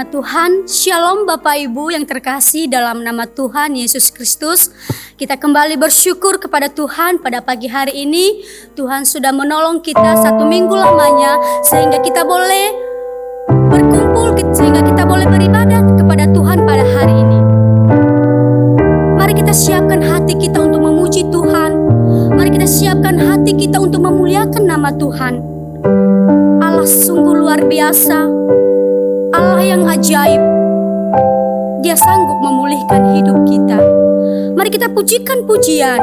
nama Tuhan. Shalom Bapak Ibu yang terkasih, dalam nama Tuhan Yesus Kristus. Kita kembali bersyukur kepada Tuhan pada pagi hari ini. Tuhan sudah menolong kita 1 minggu lamanya sehingga kita boleh berkumpul, sehingga kita boleh beribadat kepada Tuhan pada hari ini. Mari kita siapkan hati kita untuk memuji Tuhan. Mari kita siapkan hati kita untuk memuliakan nama Tuhan. Allah sungguh luar biasa, Allah yang ajaib. Dia sanggup memulihkan hidup kita. Mari kita pujikan pujian.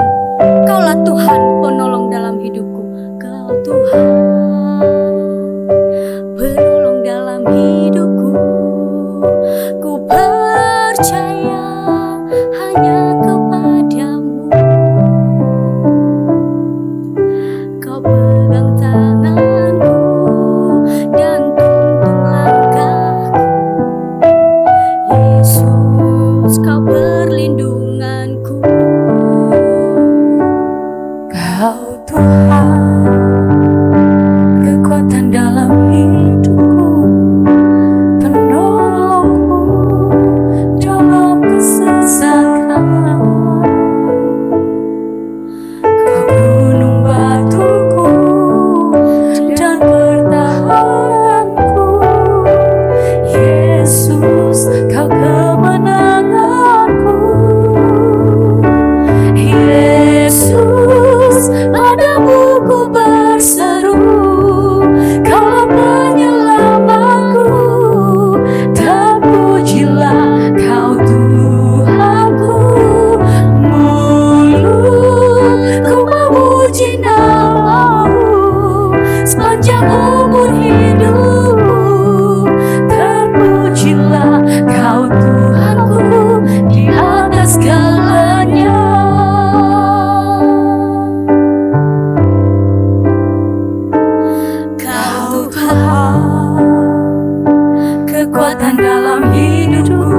Kaulah Tuhan penolong dalam hidupku. Kau Tuhan penolong dalam hidupku. Ku percaya hanya kepadamu. Kau pegang tanganku dan tuntun langkahku. Yesus, kau perlindunganku. Kau Tuhan, kekuatan dalam hidupku, penolongku dalam kesesakan. Kau gunung batuku dan pertahananku. Yesus, kau kemenanganku. Yesus, padamu ku berseru. Kaulah penyelamatku. Terpujilah Kau Tuhanku. Mulutku memuji nama-Mu sepanjang umur hidupku. Terpujilah Kau Tuhanku di atas segalanya. Kau Tuhan, kekuatan dalam hidupku,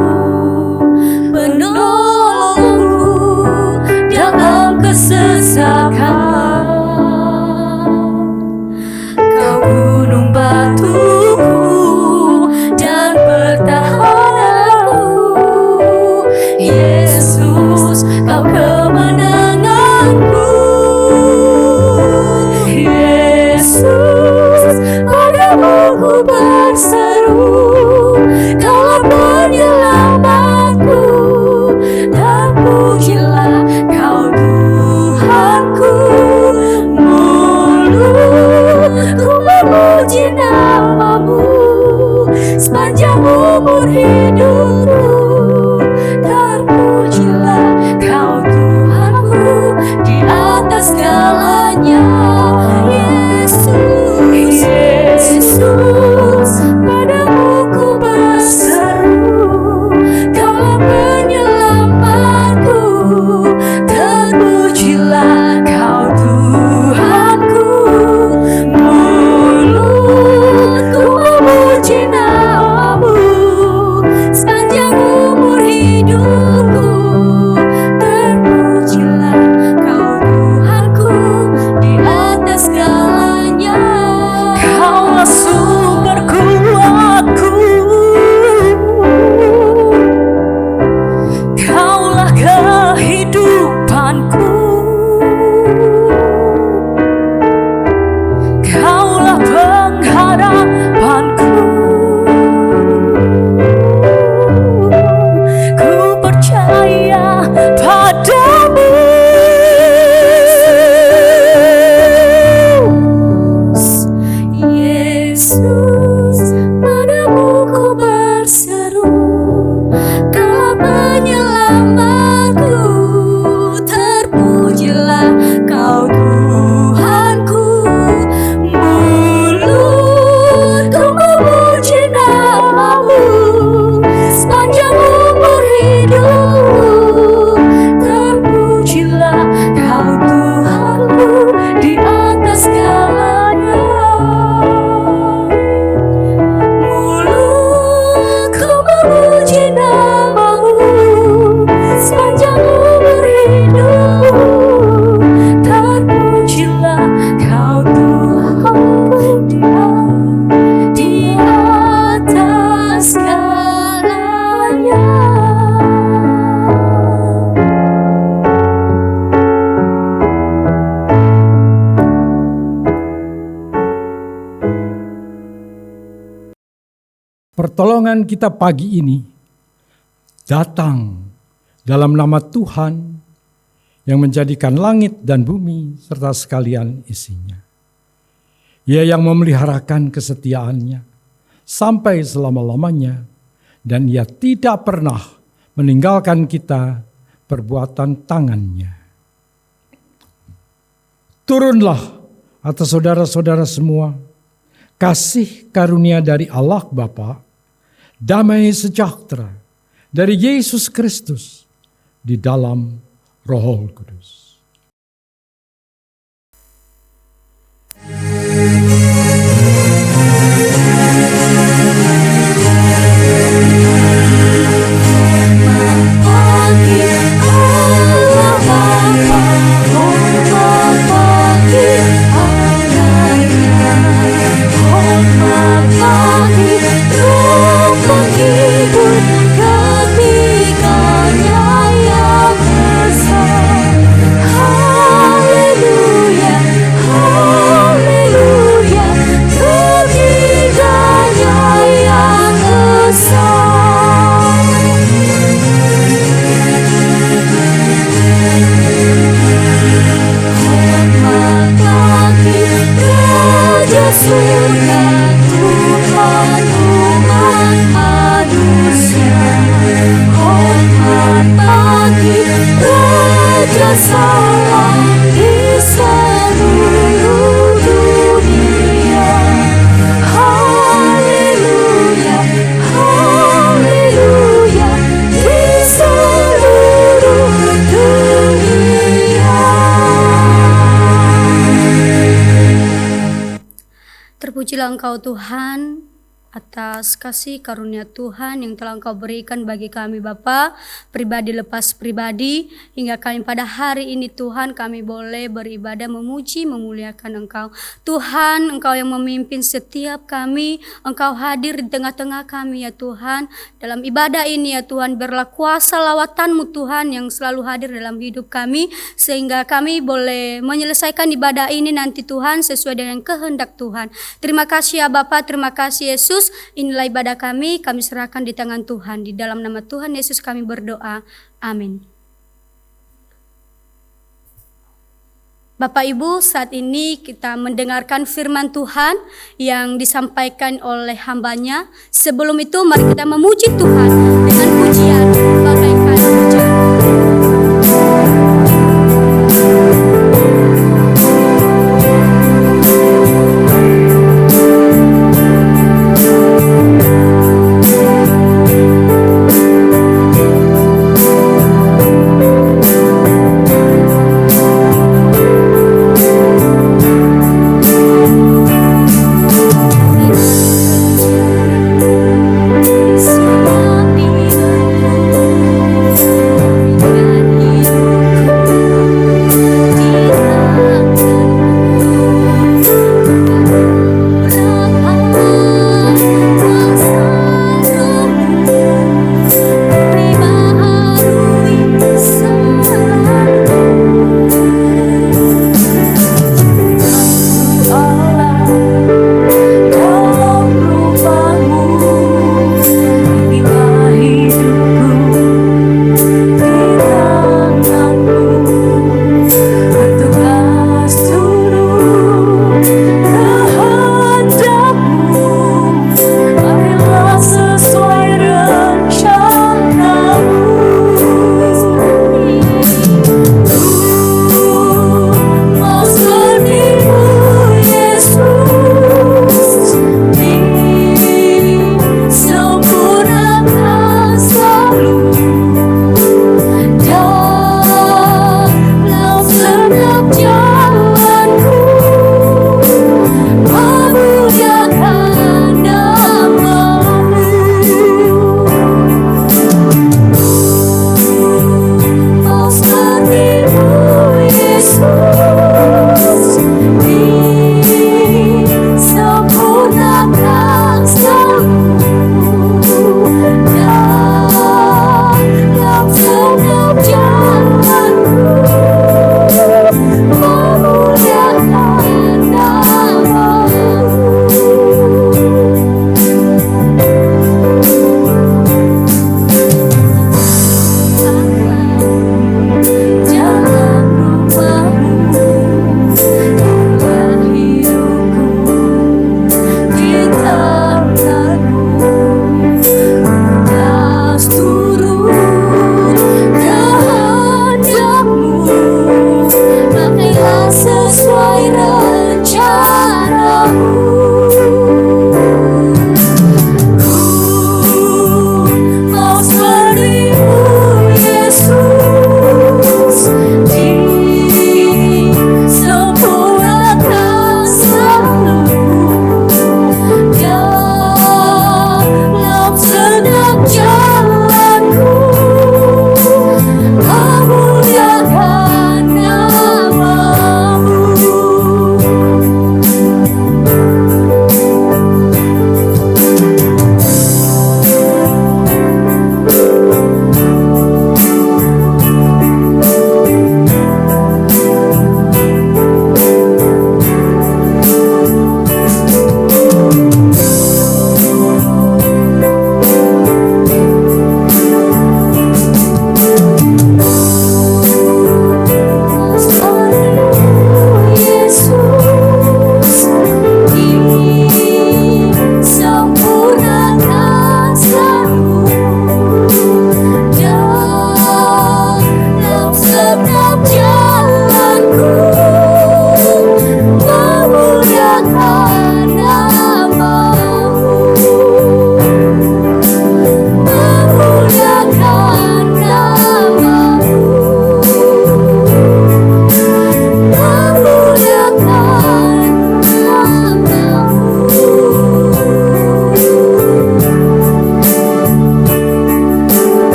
penolongku dalam kesesakan. Kau gunung batuku dan pertahananku. Yesus, kau kemenanganku. Yesus, padamu ku berseru. Kaulah penyelamatku. Terpujilah Kau Tuhanku. Pertolongan kita pagi ini datang dalam nama Tuhan yang menjadikan langit dan bumi serta sekalian isinya. Ia yang memeliharakan kesetiaannya sampai selama-lamanya, dan Ia tidak pernah meninggalkan kita perbuatan tangannya. Turunlah atas saudara-saudara semua kasih karunia dari Allah Bapa, damai sejahtera dari Yesus Kristus di dalam Roh Kudus. Terpujilah Engkau Tuhan atas kasih karunia Tuhan yang telah Engkau berikan bagi kami Bapa, pribadi lepas pribadi, hingga kami pada hari ini Tuhan kami boleh beribadah, memuji, memuliakan Engkau. Tuhan, Engkau yang memimpin setiap kami, Engkau hadir di tengah-tengah kami ya Tuhan. Dalam ibadah ini ya Tuhan, biarlah kuasa lawatan-Mu Tuhan yang selalu hadir dalam hidup kami, sehingga kami boleh menyelesaikan ibadah ini nanti Tuhan sesuai dengan kehendak Tuhan. Terima kasih ya Bapa, terima kasih Yesus. Inilah ibadah kami serahkan di tangan Tuhan. Di dalam nama Tuhan Yesus kami berdoa. Amin. Bapak Ibu, saat ini kita mendengarkan firman Tuhan yang disampaikan oleh hambanya. Sebelum itu mari kita memuji Tuhan dengan pujian bagaikan hujan.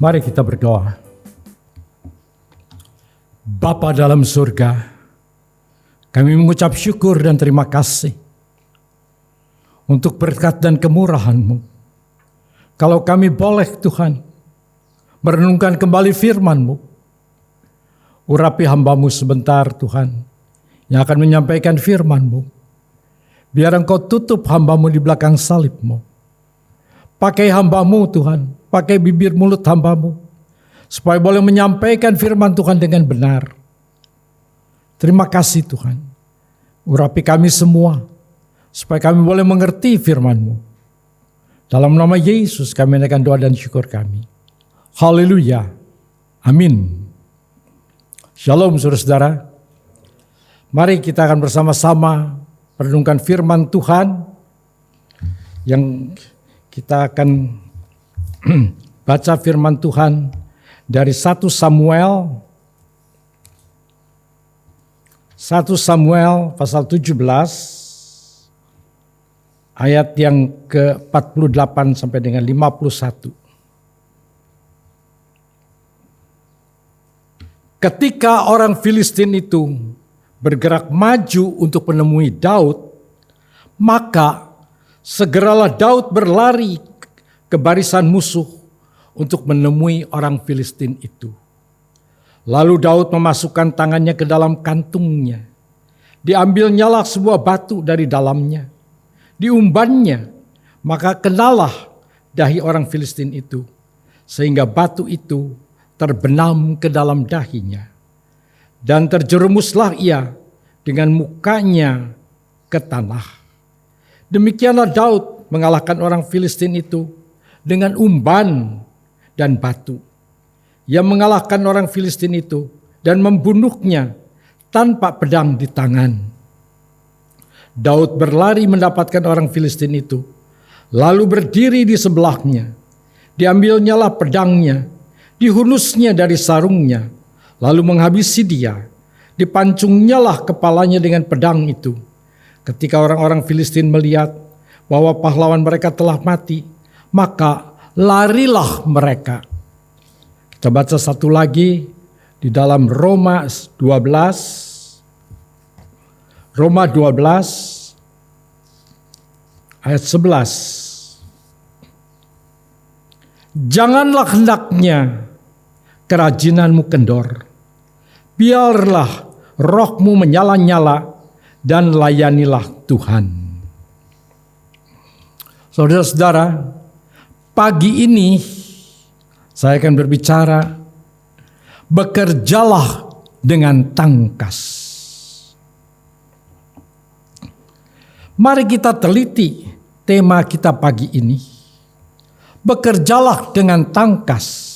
Mari kita berdoa. Bapa dalam surga, kami mengucap syukur dan terima kasih untuk berkat dan kemurahan-Mu. Kalau kami boleh Tuhan merenungkan kembali firman-Mu, urapi hamba-Mu sebentar Tuhan yang akan menyampaikan firman-Mu. Biar Engkau tutup hamba-Mu di belakang salib-Mu. Pakai hamba-Mu Tuhan, pakai bibir mulut hamba-Mu, supaya boleh menyampaikan firman Tuhan dengan benar. Terima kasih Tuhan. Urapi kami semua, supaya kami boleh mengerti firman-Mu. Dalam nama Yesus kami menaikkan doa dan syukur kami. Haleluya. Amin. Shalom saudara-saudara. Mari kita akan bersama-sama merenungkan firman Tuhan yang kita akan baca firman Tuhan dari 1 Samuel pasal 17 ayat yang ke-48 sampai dengan 51. Ketika orang Filistin itu bergerak maju untuk menemui Daud, maka segeralah Daud berlari ke barisan musuh untuk menemui orang Filistin itu. Lalu Daud memasukkan tangannya ke dalam kantungnya. Diambilnyalah sebuah batu dari dalamnya. Diumbannya, maka kenalah dahi orang Filistin itu. Sehingga batu itu terbenam ke dalam dahinya. Dan terjerumuslah ia dengan mukanya ke tanah. Demikianlah Daud mengalahkan orang Filistin itu dengan umban dan batu. Ia mengalahkan orang Filistin itu dan membunuhnya tanpa pedang di tangan. Daud berlari mendapatkan orang Filistin itu, lalu berdiri di sebelahnya. Diambilnyalah pedangnya, dihunusnya dari sarungnya, lalu menghabisi dia. Dipancungnyalah kepalanya dengan pedang itu. Ketika orang-orang Filistin melihat bahwa pahlawan mereka telah mati, maka larilah mereka. Kita baca satu lagi di dalam Roma 12 ayat 11. Janganlah hendaknya kerajinanmu kendor. Biarlah rohmu menyala-nyala dan layanilah Tuhan. Saudara-saudara, pagi ini saya akan berbicara, bekerjalah dengan tangkas. Mari kita teliti tema kita pagi ini. Bekerjalah dengan tangkas.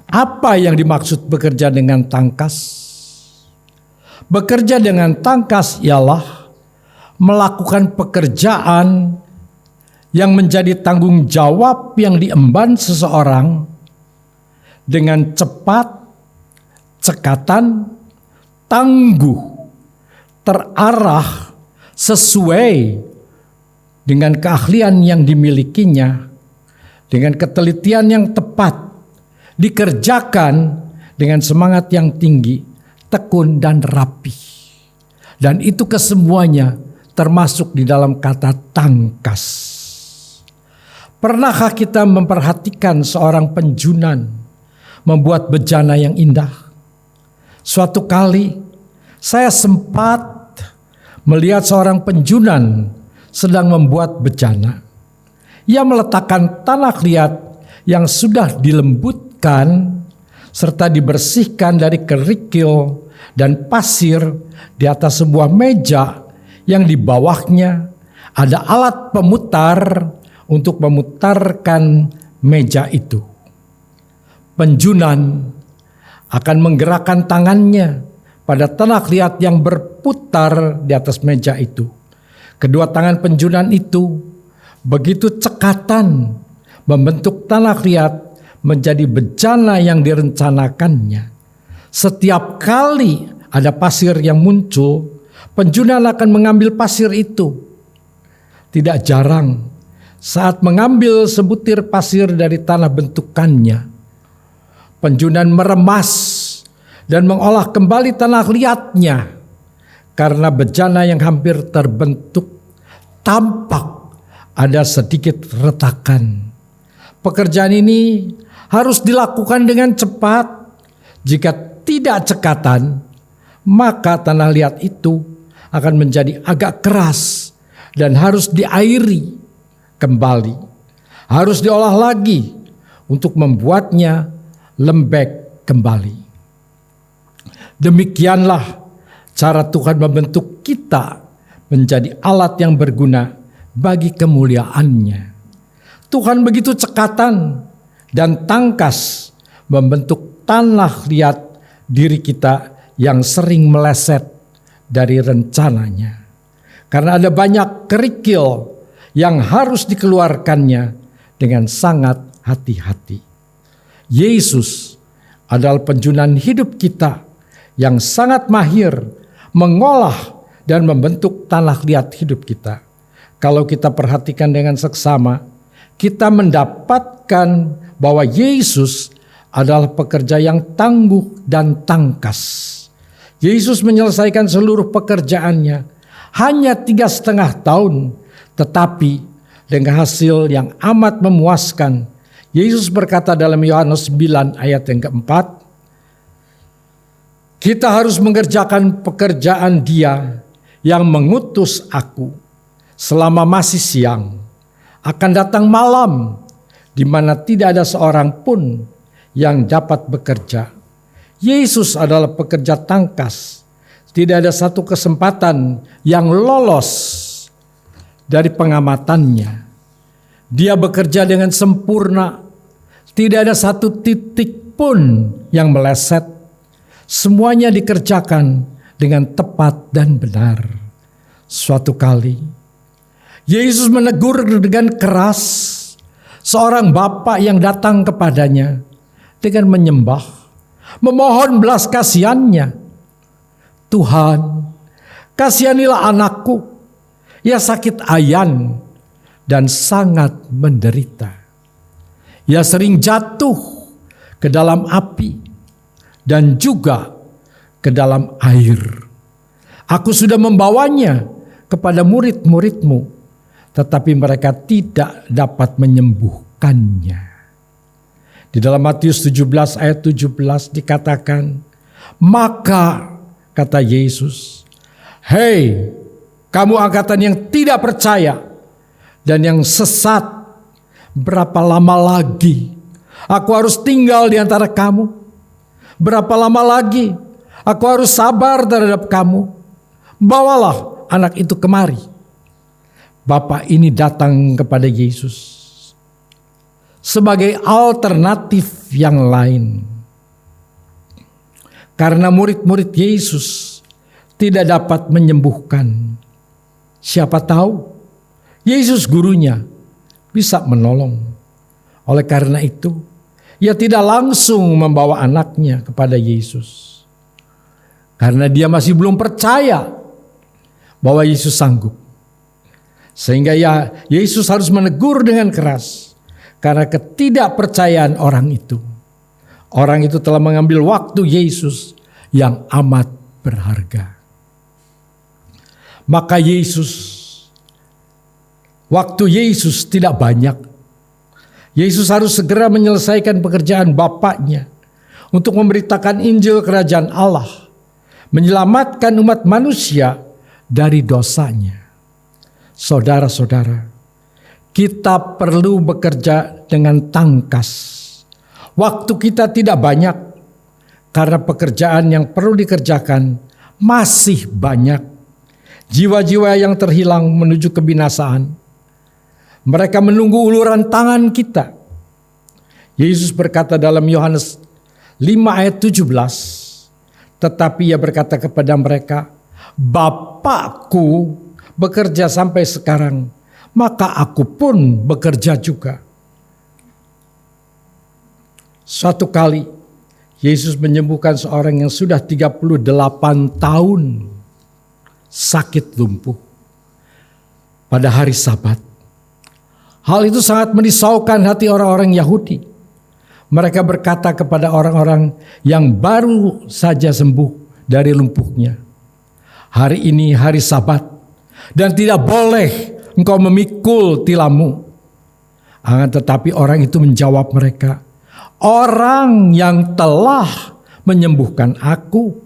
Apa yang dimaksud bekerja dengan tangkas? Bekerja dengan tangkas ialah melakukan pekerjaan yang menjadi tanggung jawab yang diemban seseorang dengan cepat, cekatan, tangguh, terarah, sesuai dengan keahlian yang dimilikinya, dengan ketelitian yang tepat, dikerjakan dengan semangat yang tinggi, tekun dan rapi. Dan itu kesemuanya termasuk di dalam kata tangkas. Pernahkah kita memperhatikan seorang penjunan membuat bejana yang indah? Suatu kali saya sempat melihat seorang penjunan sedang membuat bejana. Ia meletakkan tanah liat yang sudah dilembutkan serta dibersihkan dari kerikil dan pasir di atas sebuah meja yang di bawahnya ada alat pemutar untuk memutarkan meja itu. Penjunan akan menggerakkan tangannya pada tanah liat yang berputar di atas meja itu. Kedua tangan penjunan itu begitu cekatan membentuk tanah liat menjadi bejana yang direncanakannya. Setiap kali ada pasir yang muncul, penjunan akan mengambil pasir itu. Tidak jarang saat mengambil sebutir pasir dari tanah bentukannya, Penjunan meremas dan mengolah kembali tanah liatnya karena bejana yang hampir terbentuk. Tampak ada sedikit retakan. Pekerjaan ini harus dilakukan dengan cepat. Jika tidak cekatan, maka tanah liat itu akan menjadi agak keras dan harus diairi kembali. Harus diolah lagi untuk membuatnya lembek kembali. Demikianlah cara Tuhan membentuk kita menjadi alat yang berguna bagi kemuliaan-Nya. Tuhan begitu cekatan dan tangkas membentuk tanah liat diri kita yang sering meleset dari rencananya. Karena ada banyak kerikil yang harus dikeluarkannya dengan sangat hati-hati. Yesus adalah penjunan hidup kita yang sangat mahir mengolah dan membentuk tanah liat hidup kita. Kalau kita perhatikan dengan seksama, kita mendapatkan bahwa Yesus adalah pekerja yang tangguh dan tangkas. Yesus menyelesaikan seluruh pekerjaannya hanya 3,5 tahun, tetapi dengan hasil yang amat memuaskan. Yesus berkata dalam Yohanes 9 ayat yang keempat, kita harus mengerjakan pekerjaan Dia yang mengutus aku selama masih siang. Akan datang malam di mana tidak ada seorang pun yang dapat bekerja. Yesus adalah pekerja tangkas. Tidak ada satu kesempatan yang lolos dari pengamatannya. Dia bekerja dengan sempurna. Tidak ada satu titik pun yang meleset. Semuanya dikerjakan dengan tepat dan benar. Suatu kali, Yesus menegur dengan keras seorang bapak yang datang kepadanya dengan menyembah, memohon belas kasihannya. Tuhan, kasihanilah anakku, ia sakit ayan dan sangat menderita. Ia sering jatuh ke dalam api dan juga ke dalam air. Aku sudah membawanya kepada murid-murid-Mu, tetapi mereka tidak dapat menyembuhkannya. Di dalam Matius 17 ayat 17 dikatakan, maka kata Yesus, hei kamu angkatan yang tidak percaya dan yang sesat, berapa lama lagi aku harus tinggal di antara kamu? Berapa lama lagi aku harus sabar terhadap kamu? Bawalah anak itu kemari. Bapak ini datang kepada Yesus sebagai alternatif yang lain. Karena murid-murid Yesus tidak dapat menyembuhkan. Siapa tahu Yesus gurunya bisa menolong. Oleh karena itu, ia tidak langsung membawa anaknya kepada Yesus. Karena dia masih belum percaya bahwa Yesus sanggup. Sehingga Yesus harus menegur dengan keras. Karena ketidakpercayaan orang itu. Orang itu telah mengambil waktu Yesus yang amat berharga. Maka waktu Yesus tidak banyak. Yesus harus segera menyelesaikan pekerjaan Bapaknya untuk memberitakan Injil Kerajaan Allah, menyelamatkan umat manusia dari dosanya. Saudara-saudara, kita perlu bekerja dengan tangkas. Waktu kita tidak banyak karena pekerjaan yang perlu dikerjakan masih banyak. Jiwa-jiwa yang terhilang menuju kebinasaan. Mereka menunggu uluran tangan kita. Yesus berkata dalam Yohanes 5 ayat 17. Tetapi ia berkata kepada mereka, Bapakku bekerja sampai sekarang, maka aku pun bekerja juga. Suatu kali Yesus menyembuhkan seorang yang sudah 38 tahun sakit lumpuh pada hari Sabat. Hal itu sangat merisaukan hati orang-orang Yahudi. Mereka berkata kepada orang-orang yang baru saja sembuh dari lumpuhnya, "Hari ini hari Sabat dan tidak boleh engkau memikul tilammu." Akan tetapi orang itu menjawab mereka, "Orang yang telah menyembuhkan aku,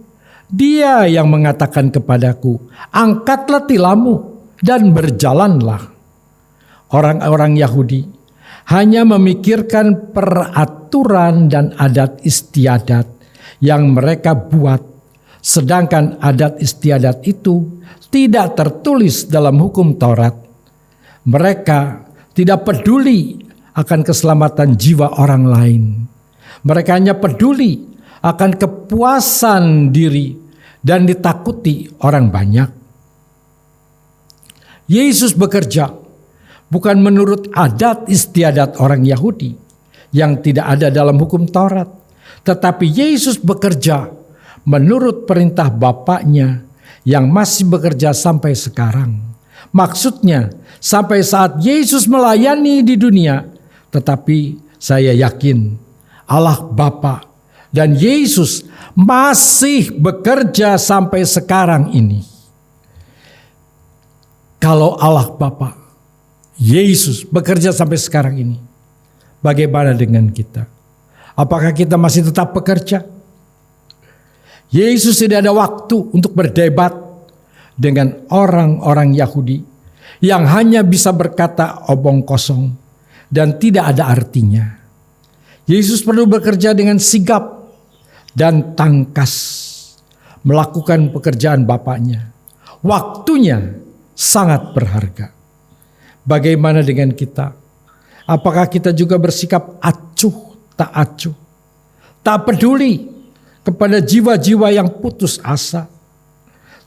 Dia yang mengatakan kepadaku, 'Angkatlah tilammu dan berjalanlah.'" Orang-orang Yahudi hanya memikirkan peraturan dan adat istiadat yang mereka buat, sedangkan adat istiadat itu tidak tertulis dalam hukum Taurat. Mereka tidak peduli akan keselamatan jiwa orang lain. Mereka hanya peduli akan kepuasan diri dan ditakuti orang banyak. Yesus bekerja bukan menurut adat istiadat orang Yahudi yang tidak ada dalam hukum Taurat, tetapi Yesus bekerja menurut perintah Bapaknya yang masih bekerja sampai sekarang. Maksudnya, sampai saat Yesus melayani di dunia, tetapi saya yakin Allah Bapa dan Yesus masih bekerja sampai sekarang ini. Kalau Allah Bapa, Yesus bekerja sampai sekarang ini, bagaimana dengan kita? Apakah kita masih tetap bekerja? Yesus tidak ada waktu untuk berdebat dengan orang-orang Yahudi yang hanya bisa berkata omong kosong dan tidak ada artinya. Yesus perlu bekerja dengan sigap dan tangkas melakukan pekerjaan Bapaknya. Waktunya sangat berharga. Bagaimana dengan kita? Apakah kita juga bersikap acuh tak acuh? Tak peduli kepada jiwa-jiwa yang putus asa,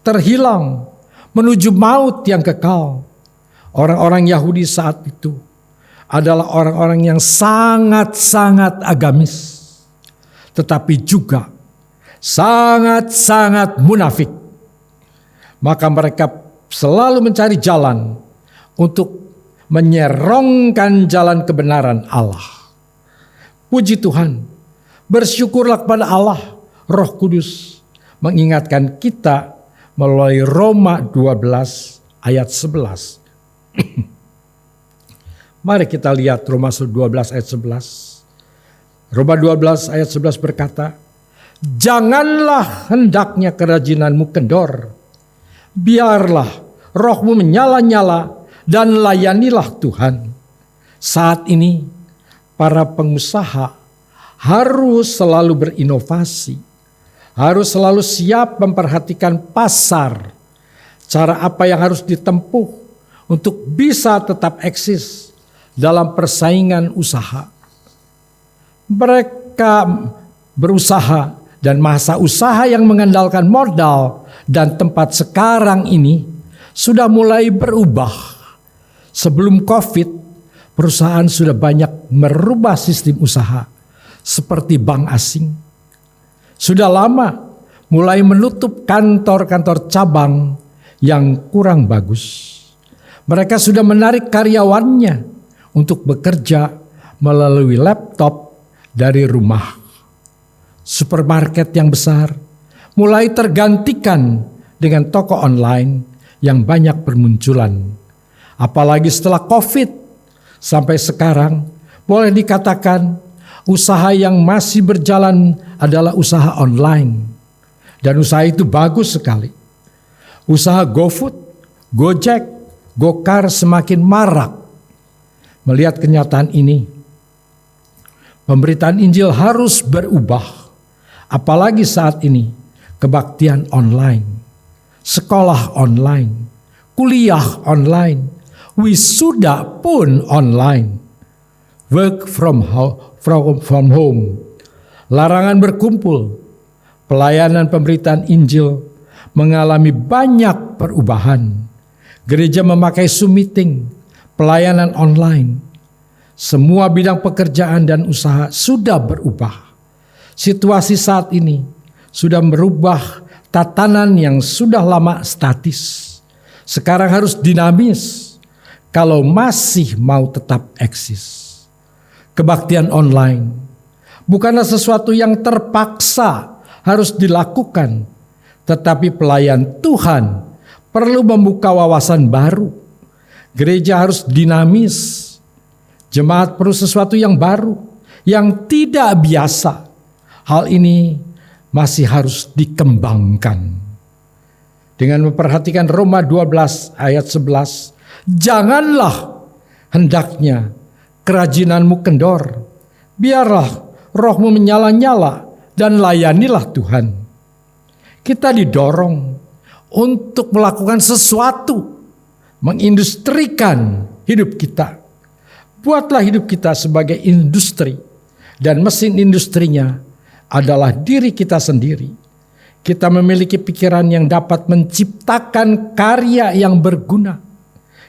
terhilang menuju maut yang kekal. Orang-orang Yahudi saat itu adalah orang-orang yang sangat-sangat agamis, tetapi juga sangat-sangat munafik. Maka mereka selalu mencari jalan untuk menyerongkan jalan kebenaran Allah. Puji Tuhan, bersyukurlah kepada Allah. Roh Kudus mengingatkan kita melalui Roma 12 ayat 11. Mari kita lihat Roma 12 ayat 11. Roma 12 ayat 11 berkata, "Janganlah hendaknya kerajinanmu kendor. Biarlah rohmu menyala-nyala dan layanilah Tuhan." Saat ini para pengusaha harus selalu berinovasi, harus selalu siap memperhatikan pasar, cara apa yang harus ditempuh untuk bisa tetap eksis dalam persaingan usaha. Mereka berusaha dan masa usaha yang mengandalkan modal dan tempat sekarang ini sudah mulai berubah. Sebelum COVID, perusahaan sudah banyak merubah sistem usaha seperti bank asing. Sudah lama mulai menutup kantor-kantor cabang yang kurang bagus. Mereka sudah menarik karyawannya untuk bekerja melalui laptop dari rumah. Supermarket yang besar mulai tergantikan dengan toko online yang banyak bermunculan. Apalagi setelah COVID sampai sekarang, boleh dikatakan usaha yang masih berjalan adalah usaha online. Dan usaha itu bagus sekali. Usaha GoFood, Gojek, Gokar semakin marak. Melihat kenyataan ini, pemberitaan Injil harus berubah. Apalagi saat ini, kebaktian online, sekolah online, kuliah online, wisuda pun online, work from home, larangan berkumpul, pelayanan pemberitaan Injil mengalami banyak perubahan. Gereja memakai Zoom meeting, pelayanan online. Semua bidang pekerjaan dan usaha sudah berubah. Situasi saat ini sudah merubah tatanan yang sudah lama statis. Sekarang harus dinamis. kalau masih mau tetap eksis. Kebaktian online bukanlah sesuatu yang terpaksa harus dilakukan, tetapi pelayan Tuhan perlu membuka wawasan baru. Gereja harus dinamis. Jemaat perlu sesuatu yang baru, yang tidak biasa. Hal ini masih harus dikembangkan. Dengan memperhatikan Roma 12 ayat 11, janganlah hendaknya kerajinanmu kendor. Biarlah rohmu menyala-nyala dan layanilah Tuhan. Kita didorong untuk melakukan sesuatu, mengindustrikan hidup kita. Buatlah hidup kita sebagai industri, dan mesin industrinya adalah diri kita sendiri. Kita memiliki pikiran yang dapat menciptakan karya yang berguna.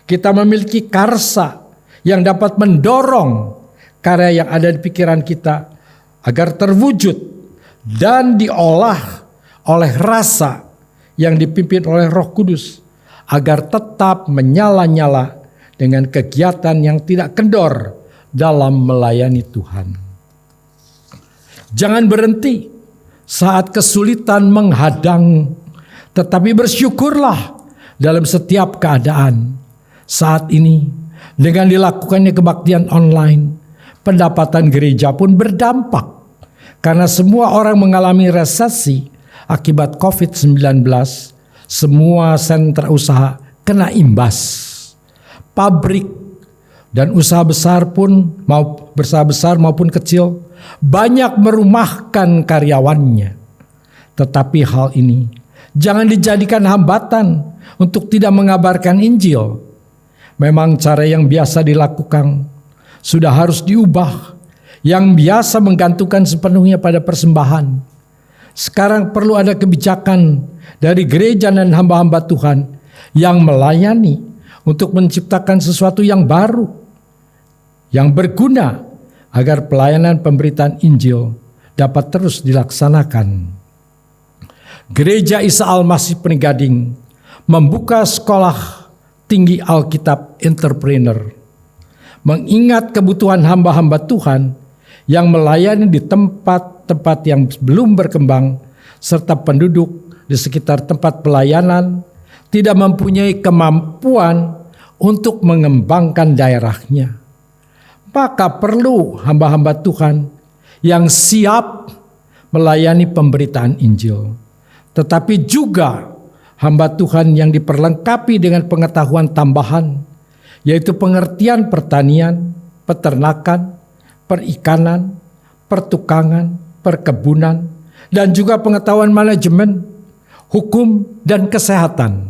Kita memiliki karsa yang dapat mendorong karya yang ada di pikiran kita agar terwujud dan diolah oleh rasa yang dipimpin oleh Roh Kudus agar tetap menyala-nyala dengan kegiatan yang tidak kendor dalam melayani Tuhan. Jangan berhenti saat kesulitan menghadang, tetapi bersyukurlah dalam setiap keadaan. Saat ini, dengan dilakukannya kebaktian online, pendapatan gereja pun berdampak karena semua orang mengalami resesi akibat COVID-19. Semua sentra usaha kena imbas. Pabrik dan usaha besar pun, maupun kecil, banyak merumahkan karyawannya. Tetapi hal ini jangan dijadikan hambatan untuk tidak mengabarkan Injil. Memang cara yang biasa dilakukan sudah harus diubah, yang biasa menggantungkan sepenuhnya pada persembahan. Sekarang perlu ada kebijakan dari gereja dan hamba-hamba Tuhan yang melayani untuk menciptakan sesuatu yang baru, yang berguna agar pelayanan pemberitaan Injil dapat terus dilaksanakan. Gereja Isa Al-Masih Penigading membuka sekolah tinggi Alkitab Entrepreneur, mengingat kebutuhan hamba-hamba Tuhan yang melayani di tempat-tempat yang belum berkembang, serta penduduk di sekitar tempat pelayanan tidak mempunyai kemampuan untuk mengembangkan daerahnya. Maka perlu hamba-hamba Tuhan yang siap melayani pemberitaan Injil. Tetapi juga hamba Tuhan yang diperlengkapi dengan pengetahuan tambahan, yaitu pengertian pertanian, peternakan, perikanan, pertukangan, perkebunan, dan juga pengetahuan manajemen, hukum, dan kesehatan.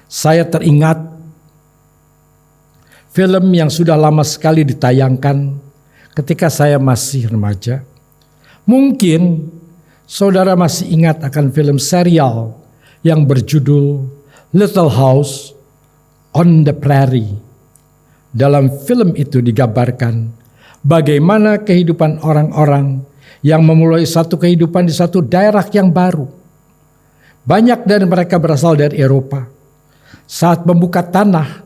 Saya teringat film yang sudah lama sekali ditayangkan ketika saya masih remaja. Mungkin saudara masih ingat akan film serial yang berjudul Little House on the Prairie. Dalam film itu digambarkan bagaimana kehidupan orang-orang yang memulai satu kehidupan di satu daerah yang baru. Banyak dari mereka berasal dari Eropa. Saat membuka tanah,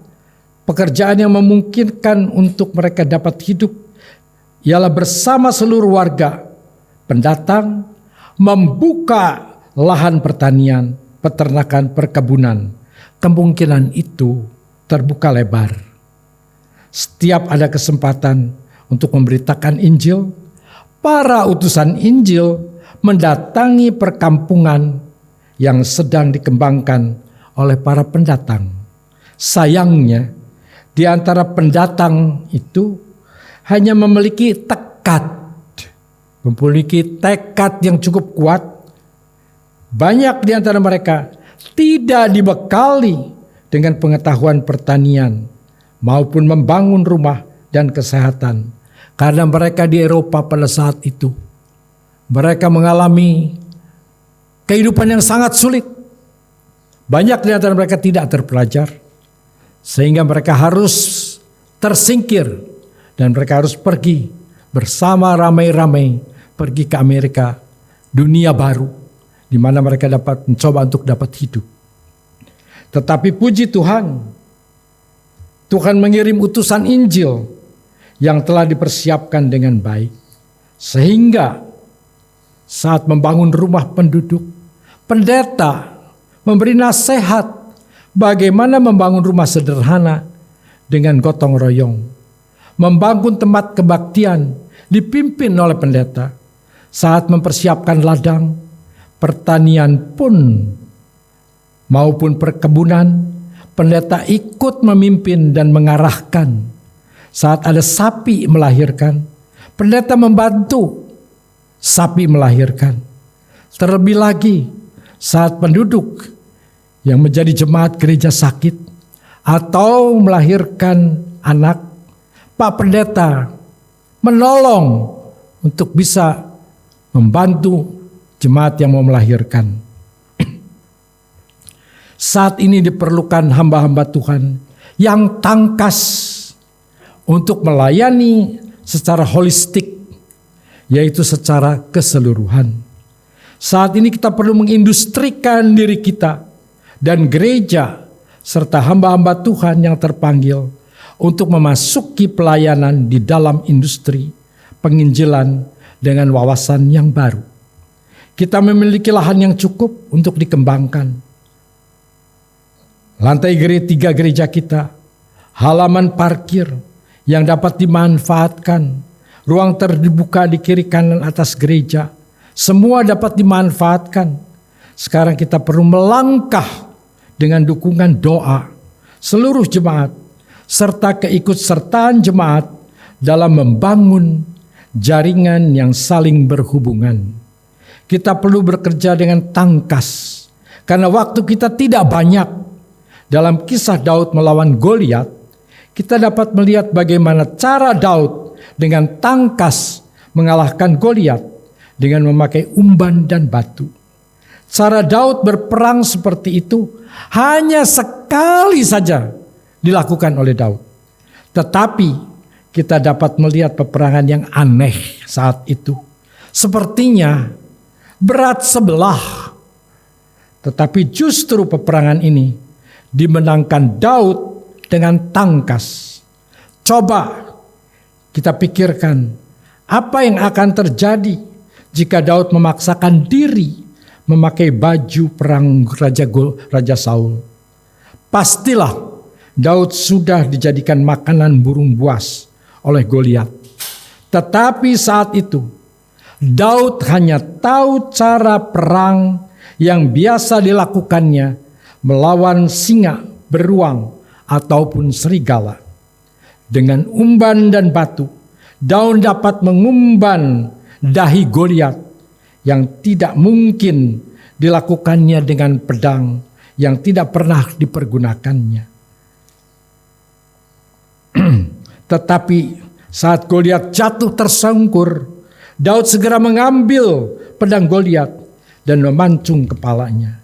pekerjaan yang memungkinkan untuk mereka dapat hidup ialah bersama seluruh warga pendatang membuka lahan pertanian, peternakan, perkebunan. Kemungkinan itu terbuka lebar. Setiap ada kesempatan untuk memberitakan Injil, para utusan Injil mendatangi perkampungan yang sedang dikembangkan oleh para pendatang. Sayangnya, di antara pendatang itu hanya memiliki tekad yang cukup kuat. Banyak di antara mereka tidak dibekali dengan pengetahuan pertanian maupun membangun rumah dan kesehatan. Karena mereka di Eropa pada saat itu, mereka mengalami kehidupan yang sangat sulit. Banyak di antara mereka tidak terpelajar, sehingga mereka harus tersingkir dan mereka harus pergi bersama ramai-ramai pergi ke Amerika, dunia baru, di mana mereka dapat mencoba untuk dapat hidup. Tetapi puji Tuhan, Tuhan mengirim utusan Injil yang telah dipersiapkan dengan baik. Sehingga saat membangun rumah penduduk, pendeta memberi nasihat bagaimana membangun rumah sederhana dengan gotong royong. Membangun tempat kebaktian dipimpin oleh pendeta. Saat mempersiapkan ladang, pertanian pun maupun perkebunan, pendeta ikut memimpin dan mengarahkan. Saat ada sapi melahirkan, pendeta membantu sapi melahirkan. Terlebih lagi saat penduduk yang menjadi jemaat gereja sakit atau melahirkan anak, Pak Pendeta menolong untuk bisa membantu jemaat yang mau melahirkan. Saat ini diperlukan hamba-hamba Tuhan yang tangkas untuk melayani secara holistik, yaitu secara keseluruhan. Saat ini kita perlu mengindustrikan diri kita dan gereja serta hamba-hamba Tuhan yang terpanggil untuk memasuki pelayanan di dalam industri penginjilan dengan wawasan yang baru. Kita memiliki lahan yang cukup untuk dikembangkan. Lantai 3 gereja kita, halaman parkir yang dapat dimanfaatkan, ruang terbuka di kiri kanan atas gereja, semua dapat dimanfaatkan. Sekarang kita perlu melangkah dengan dukungan doa seluruh jemaat serta keikutsertaan jemaat dalam membangun jaringan yang saling berhubungan. Kita perlu bekerja dengan tangkas karena waktu kita tidak banyak. Dalam kisah Daud melawan Goliat, kita dapat melihat bagaimana cara Daud dengan tangkas mengalahkan Goliat dengan memakai umban dan batu. Cara Daud berperang seperti itu hanya sekali saja dilakukan oleh Daud. Tetapi kita dapat melihat peperangan yang aneh saat itu. Sepertinya berat sebelah. Tetapi justru peperangan ini dimenangkan Daud dengan tangkas. Coba kita pikirkan apa yang akan terjadi jika Daud memaksakan diri memakai baju perang Raja Saul. Pastilah Daud sudah dijadikan makanan burung buas oleh Goliat. Tetapi saat itu Daud hanya tahu cara perang yang biasa dilakukannya melawan singa, beruang, ataupun serigala. Dengan umban dan batu, Daud dapat mengumban dahi Goliat yang tidak mungkin dilakukannya dengan pedang yang tidak pernah dipergunakannya. Tetapi saat Goliat jatuh tersungkur, Daud segera mengambil pedang Goliat dan memancung kepalanya.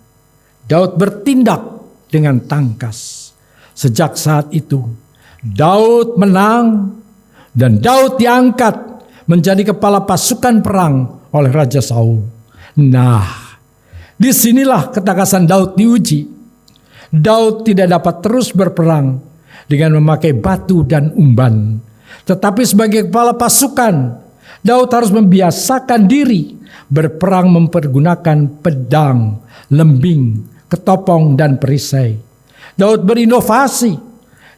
Daud bertindak dengan tangkas. Sejak saat itu, Daud menang dan Daud diangkat menjadi kepala pasukan perang oleh Raja Saul. Nah, disinilah ketangkasan Daud diuji. Daud tidak dapat terus berperang dengan memakai batu dan umban. Tetapi sebagai kepala pasukan, Daud harus membiasakan diri berperang mempergunakan pedang, lembing, ketopong, dan perisai. Daud berinovasi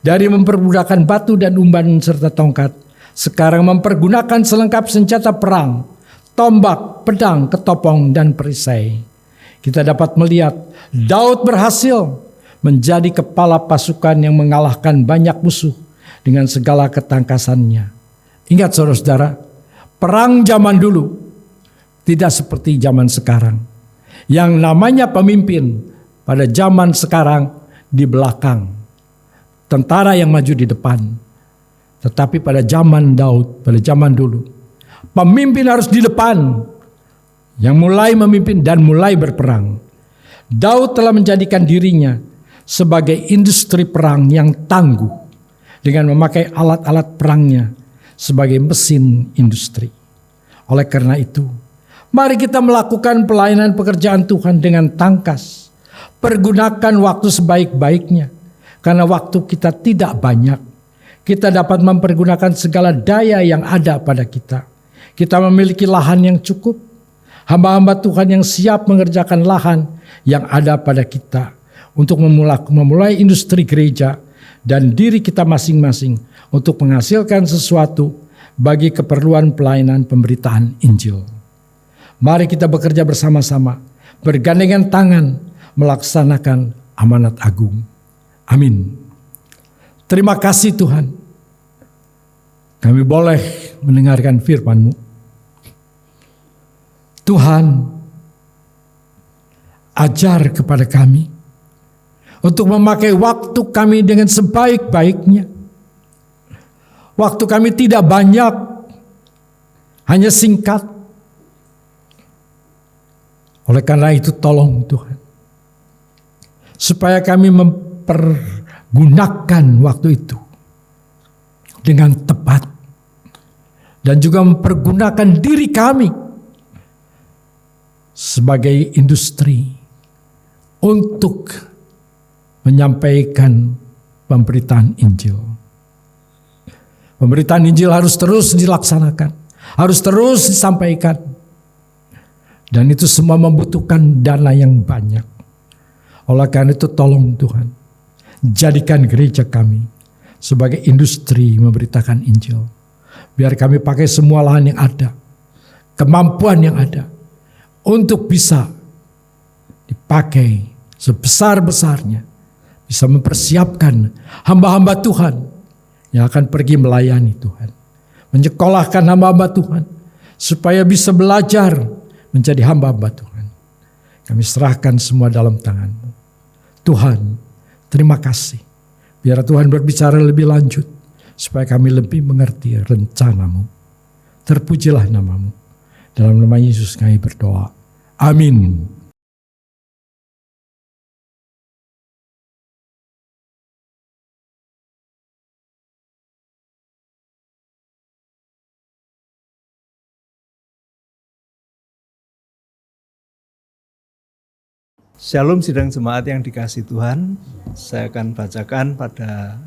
dari mempergunakan batu dan umban serta tongkat. Sekarang mempergunakan selengkap senjata perang, tombak, pedang, ketopong, dan perisai. Kita dapat melihat Daud berhasil menjadi kepala pasukan yang mengalahkan banyak musuh dengan segala ketangkasannya. Ingat saudara-saudara, perang zaman dulu tidak seperti zaman sekarang. Yang namanya pemimpin pada zaman sekarang di belakang, tentara yang maju di depan. Tetapi pada zaman Daud, pada zaman dulu, pemimpin harus di depan, yang mulai memimpin dan mulai berperang. Daud telah menjadikan dirinya sebagai industri perang yang tangguh dengan memakai alat-alat perangnya sebagai mesin industri. Oleh karena itu, mari kita melakukan pelayanan pekerjaan Tuhan dengan tangkas. Pergunakan waktu sebaik-baiknya. Karena waktu kita tidak banyak, kita dapat mempergunakan segala daya yang ada pada kita. Kita memiliki lahan yang cukup. Hamba-hamba Tuhan yang siap mengerjakan lahan yang ada pada kita untuk memulai industri gereja dan diri kita masing-masing untuk menghasilkan sesuatu bagi keperluan pelayanan pemberitaan Injil. Mari kita bekerja bersama-sama, bergandengan tangan melaksanakan amanat agung. Amin. Terima kasih Tuhan. Kami boleh mendengarkan firman-Mu. Tuhan, ajar kepada kami untuk memakai waktu kami dengan sebaik-baiknya. Waktu kami tidak banyak, hanya singkat. Oleh karena itu tolong Tuhan, supaya kami mempergunakan waktu itu dengan tepat. Dan juga mempergunakan diri kami sebagai industri untuk menyampaikan pemberitaan Injil. Pemberitaan Injil harus terus dilaksanakan, harus terus disampaikan. Dan itu semua membutuhkan dana yang banyak. Oleh karena itu tolong Tuhan, jadikan gereja kami sebagai industri memberitakan Injil. Biar kami pakai semua lahan yang ada, kemampuan yang ada, untuk bisa dipakai sebesar-besarnya, bisa mempersiapkan hamba-hamba Tuhan yang akan pergi melayani Tuhan, menyekolahkan hamba-hamba Tuhan supaya bisa belajar menjadi hamba-hamba Tuhan. Kami serahkan semua dalam tangan-Mu. Tuhan, terima kasih. Biar Tuhan berbicara lebih lanjut supaya kami lebih mengerti rencana-Mu. Terpujilah nama-Mu. Dalam nama Yesus kami berdoa. Amin. Shalom sidang jemaat yang dikasihi Tuhan. Saya akan bacakan pada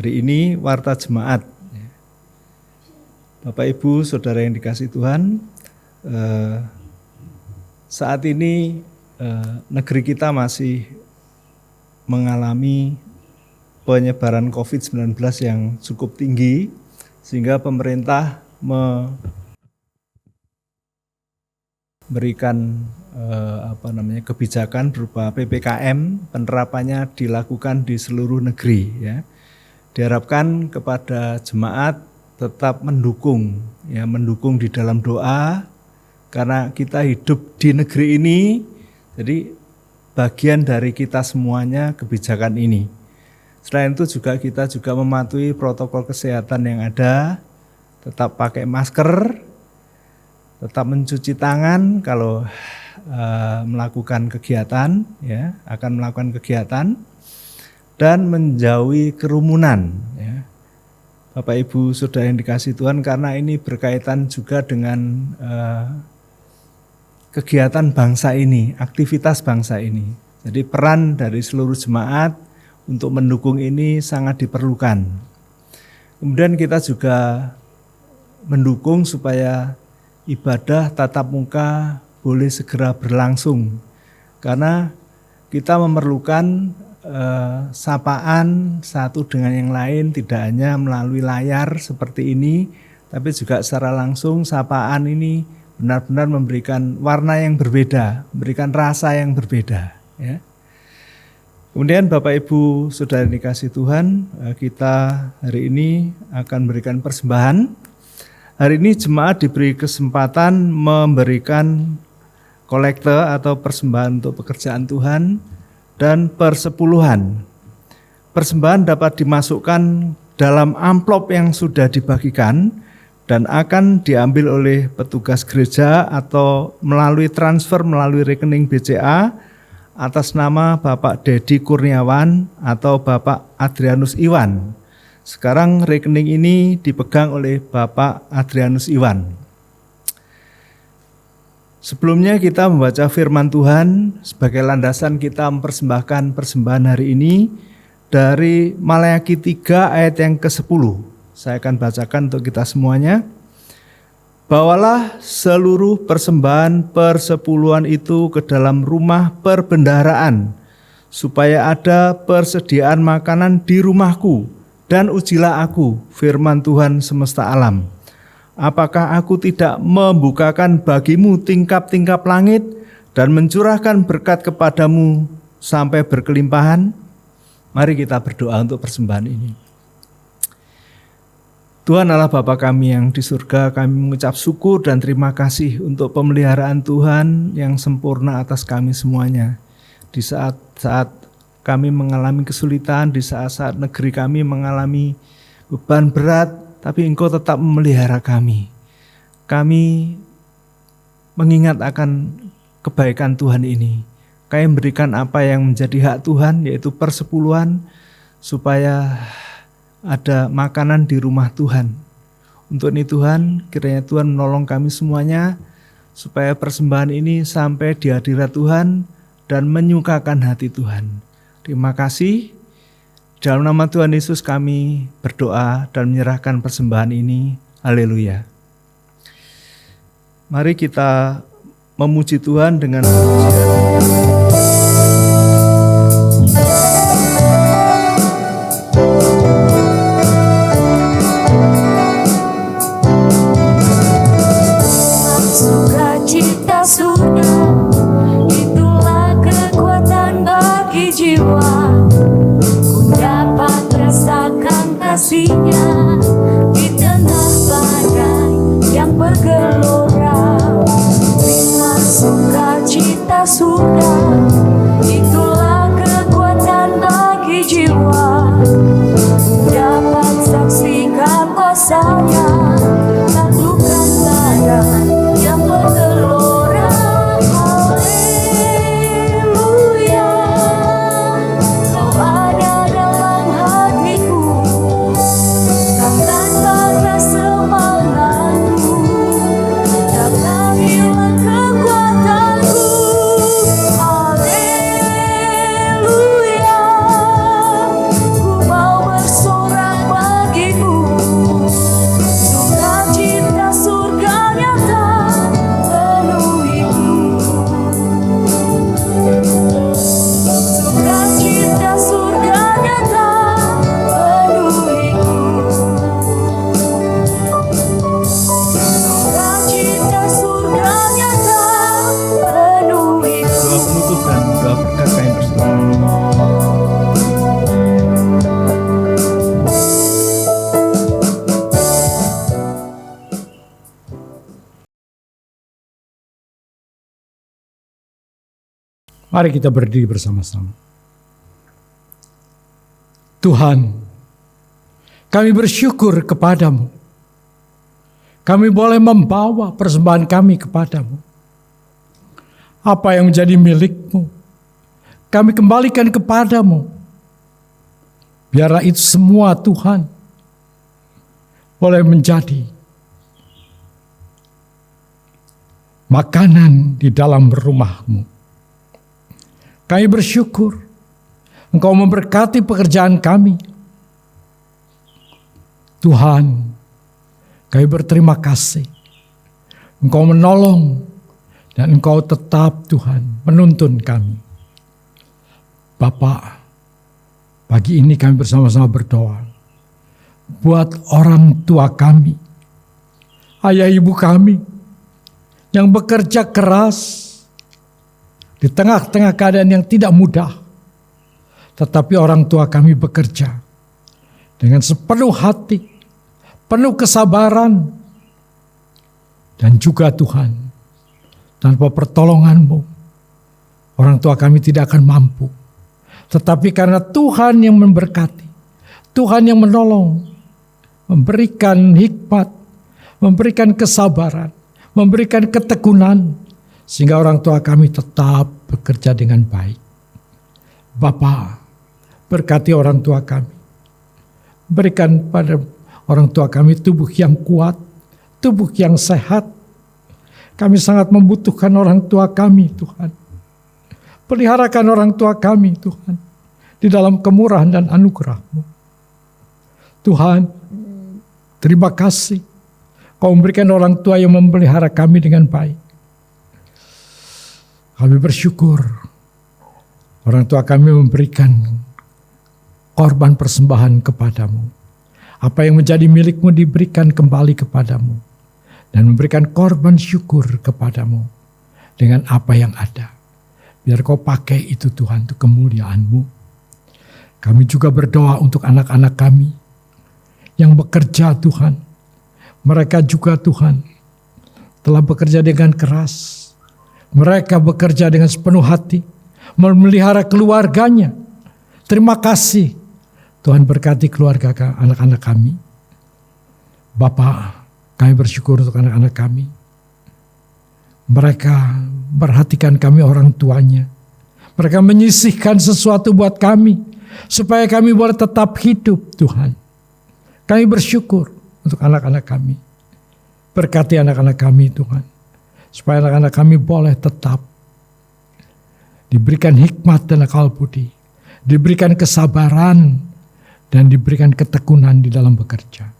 hari ini warta jemaat. Bapak Ibu Saudara yang dikasihi Tuhan, saat ini negeri kita masih mengalami penyebaran COVID-19 yang cukup tinggi, sehingga pemerintah memberikan kebijakan berupa PPKM, penerapannya dilakukan di seluruh negeri. Ya. Diharapkan kepada jemaat tetap mendukung di dalam doa, karena kita hidup di negeri ini, jadi bagian dari kita semuanya kebijakan ini. Selain itu kita juga mematuhi protokol kesehatan yang ada, tetap pakai masker, tetap mencuci tangan kalau melakukan kegiatan, akan melakukan kegiatan, dan menjauhi kerumunan. Ya. Bapak Ibu Saudara yang dikasihi Tuhan, karena ini berkaitan juga dengan kegiatan bangsa ini, aktivitas bangsa ini. Jadi peran dari seluruh jemaat untuk mendukung ini sangat diperlukan. Kemudian kita juga mendukung supaya ibadah tatap muka boleh segera berlangsung, karena kita memerlukan sapaan satu dengan yang lain, tidak hanya melalui layar seperti ini, tapi juga secara langsung. Sapaan ini benar-benar memberikan warna yang berbeda, memberikan rasa yang berbeda. Ya. Kemudian Bapak Ibu Saudara yang dikasihi Tuhan, kita hari ini akan memberikan persembahan. Hari ini jemaat diberi kesempatan memberikan kolekte atau persembahan untuk pekerjaan Tuhan dan persepuluhan. Persembahan dapat dimasukkan dalam amplop yang sudah dibagikan dan akan diambil oleh petugas gereja atau melalui transfer melalui rekening BCA atas nama Bapak Dedi Kurniawan atau Bapak Adrianus Iwan. Sekarang rekening ini dipegang oleh Bapak Adrianus Iwan. Sebelumnya kita membaca firman Tuhan sebagai landasan kita mempersembahkan persembahan hari ini dari Maleakhi 3 ayat yang ke-10. Saya akan bacakan untuk kita semuanya. Bawalah seluruh persembahan persepuluhan itu ke dalam rumah perbendaharaan, supaya ada persediaan makanan di rumahku, dan ujilah aku, firman Tuhan semesta alam. Apakah aku tidak membukakan bagimu tingkap-tingkap langit dan mencurahkan berkat kepadamu sampai berkelimpahan? Mari kita berdoa untuk persembahan ini. Tuhan Allah Bapa kami yang di surga, kami mengucap syukur dan terima kasih untuk pemeliharaan Tuhan yang sempurna atas kami semuanya. Di saat-saat kami mengalami kesulitan, di saat-saat negeri kami mengalami beban berat, tapi Engkau tetap memelihara kami. Kami mengingat akan kebaikan Tuhan ini. Kami memberikan apa yang menjadi hak Tuhan, yaitu persepuluhan, supaya ada makanan di rumah Tuhan. Untuk ini Tuhan, kiranya Tuhan menolong kami semuanya, supaya persembahan ini sampai di hadirat Tuhan dan menyukakan hati Tuhan. Terima kasih. Dalam nama Tuhan Yesus kami berdoa dan menyerahkan persembahan ini. Haleluya. Mari kita memuji Tuhan dengan pujian. Sukacita surga, itulah kekuatan bagi jiwa. Ku dapat rasakan kasih-Nya di tengah badai yang bergelora. Terima sukacita surga, itulah kekuatan bagi jiwa. Ku dapat saksikan kuasa-Nya, taklukan badai yang bergelora. Haleluya, Kau ada dalam hatiku, takkan patah semangatku, takkan hilang kekuatanku. Haleluya, ku mau bersorak bagimu, sukacita surga nyata penuhiku. Sukacita surga nyata penuhiku. Sukacita surga nyata penuhiku. Doa penutup dan doa berkat kami bersama. Mari kita berdiri bersama-sama. Tuhan, kami bersyukur kepadamu. Kami boleh membawa persembahan kami kepadamu. Apa yang menjadi milikmu, kami kembalikan kepadamu. Biarlah itu semua Tuhan boleh menjadi makanan di dalam rumahmu. Kami bersyukur Engkau memberkati pekerjaan kami. Tuhan, kami berterima kasih. Engkau menolong dan Engkau tetap Tuhan menuntun kami. Bapa, pagi ini kami bersama-sama berdoa buat orang tua kami, ayah ibu kami yang bekerja keras di tengah-tengah keadaan yang tidak mudah, tetapi orang tua kami bekerja dengan sepenuh hati, penuh kesabaran, dan juga Tuhan, tanpa pertolongan-Mu, orang tua kami tidak akan mampu. Tetapi karena Tuhan yang memberkati, Tuhan yang menolong, memberikan hikmat, memberikan kesabaran, memberikan ketekunan, sehingga orang tua kami tetap bekerja dengan baik. Bapa, berkati orang tua kami. Berikan pada orang tua kami tubuh yang kuat, tubuh yang sehat. Kami sangat membutuhkan orang tua kami, Tuhan. Peliharakan orang tua kami, Tuhan. Di di dalam kemurahan dan anugerah-Mu. Tuhan, terima kasih Kau memberikan orang tua yang memelihara kami dengan baik. Kami bersyukur orang tua kami memberikan korban persembahan kepadamu. Apa yang menjadi milikmu diberikan kembali kepadamu. Dan memberikan korban syukur kepadamu dengan apa yang ada. Biar Kau pakai itu Tuhan untuk kemuliaan-Mu. Kami juga berdoa untuk anak-anak kami yang bekerja Tuhan. Mereka juga Tuhan telah bekerja dengan keras. Mereka bekerja dengan sepenuh hati, memelihara keluarganya. Terima kasih Tuhan, berkati keluarga anak-anak kami. Bapa, kami bersyukur untuk anak-anak kami. Mereka perhatikan kami orang tuanya. Mereka menyisihkan sesuatu buat kami, supaya kami boleh tetap hidup Tuhan. Kami bersyukur untuk anak-anak kami. Berkati anak-anak kami Tuhan. Supaya anak-anak kami boleh tetap diberikan hikmat dan akal budi. Diberikan kesabaran dan diberikan ketekunan di dalam bekerja.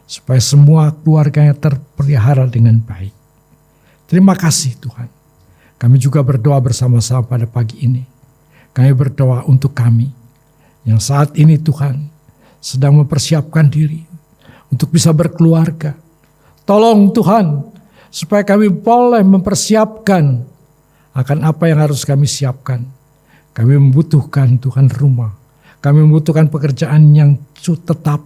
Supaya semua keluarganya terpelihara dengan baik. Terima kasih Tuhan. Kami juga berdoa bersama-sama pada pagi ini. Kami berdoa untuk kami yang saat ini Tuhan sedang mempersiapkan diri untuk bisa berkeluarga. Tolong Tuhan, supaya kami boleh mempersiapkan akan apa yang harus kami siapkan. Kami membutuhkan Tuhan rumah. Kami membutuhkan pekerjaan yang tetap.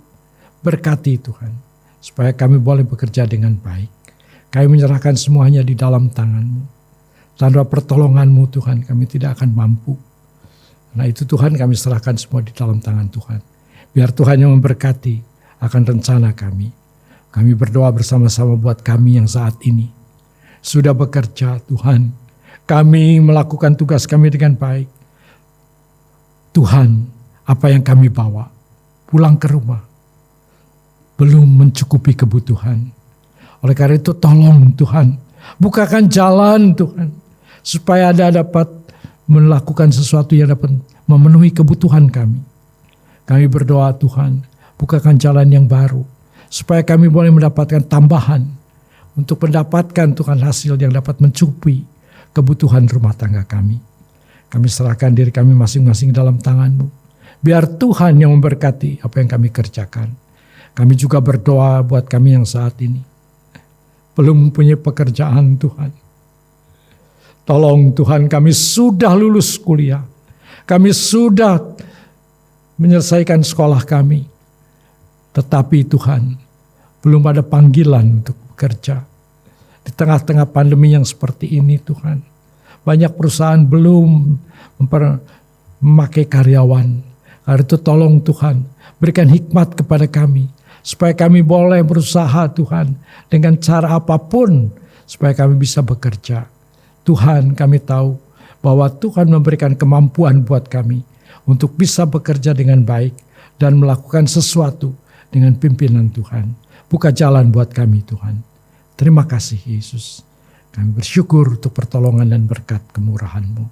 Berkati Tuhan, supaya kami boleh bekerja dengan baik. Kami menyerahkan semuanya di dalam tangan-Mu. Tanpa pertolongan-Mu Tuhan, kami tidak akan mampu. Nah itu Tuhan, kami serahkan semua di dalam tangan Tuhan. Biar Tuhan yang memberkati akan rencana kami. Kami berdoa bersama-sama buat kami yang saat ini sudah bekerja Tuhan. Kami melakukan tugas kami dengan baik. Tuhan, apa yang kami bawa pulang ke rumah belum mencukupi kebutuhan. Oleh karena itu tolong Tuhan, bukakan jalan Tuhan, supaya ada dapat melakukan sesuatu yang dapat memenuhi kebutuhan kami. Kami berdoa Tuhan, bukakan jalan yang baru, supaya kami boleh mendapatkan tambahan untuk mendapatkan Tuhan hasil yang dapat mencukupi kebutuhan rumah tangga kami. Kami serahkan diri kami masing-masing dalam tangan-Mu. Biar Tuhan yang memberkati apa yang kami kerjakan. Kami juga berdoa buat kami yang saat ini belum mempunyai pekerjaan Tuhan. Tolong Tuhan, kami sudah lulus kuliah. Kami sudah menyelesaikan sekolah kami. Tetapi Tuhan, belum ada panggilan untuk bekerja. Di tengah-tengah pandemi yang seperti ini Tuhan, banyak perusahaan belum memakai karyawan. Karena itu tolong Tuhan, berikan hikmat kepada kami. Supaya kami boleh berusaha Tuhan, dengan cara apapun, supaya kami bisa bekerja. Tuhan, kami tahu bahwa Tuhan memberikan kemampuan buat kami untuk bisa bekerja dengan baik dan melakukan sesuatu dengan pimpinan Tuhan. Buka jalan buat kami Tuhan. Terima kasih Yesus. Kami bersyukur untuk pertolongan dan berkat kemurahan-Mu.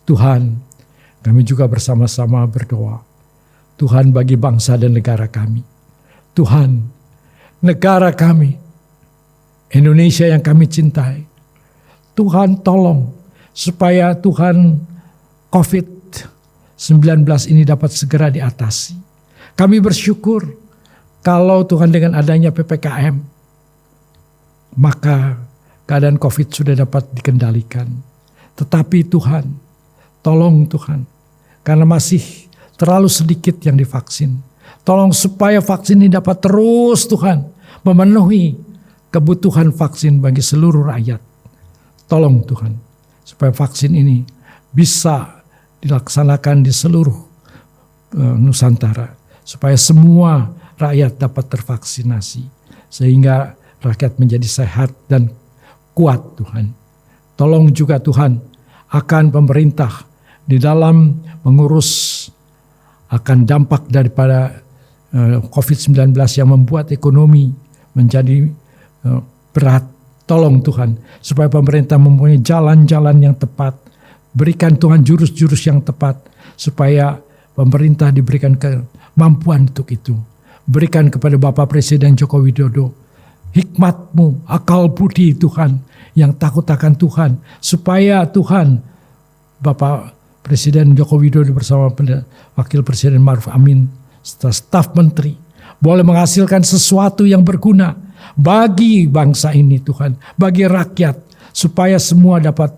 Tuhan, kami juga bersama-sama berdoa. Tuhan, bagi bangsa dan negara kami. Tuhan, negara kami, Indonesia yang kami cintai. Tuhan tolong supaya Tuhan COVID-19 ini dapat segera diatasi. Kami bersyukur kalau Tuhan dengan adanya PPKM, maka keadaan COVID sudah dapat dikendalikan. Tetapi Tuhan, tolong Tuhan, karena masih terlalu sedikit yang divaksin. Tolong supaya vaksin ini dapat terus Tuhan memenuhi kebutuhan vaksin bagi seluruh rakyat. Tolong Tuhan, supaya vaksin ini bisa dilaksanakan di seluruh Nusantara. Supaya semua rakyat dapat tervaksinasi. Sehingga rakyat menjadi sehat dan kuat Tuhan. Tolong juga Tuhan akan pemerintah di dalam mengurus akan dampak daripada COVID-19 yang membuat ekonomi menjadi berat. Tolong Tuhan supaya pemerintah mempunyai jalan-jalan yang tepat. Berikan Tuhan jurus-jurus yang tepat supaya pemerintah diberikan kemampuan untuk itu. Berikan kepada Bapak Presiden Joko Widodo hikmat-Mu, akal budi Tuhan, yang takut akan Tuhan, supaya Tuhan, Bapak Presiden Joko Widodo bersama Wakil Presiden Ma'ruf Amin, staf menteri, boleh menghasilkan sesuatu yang berguna bagi bangsa ini Tuhan, bagi rakyat, supaya semua dapat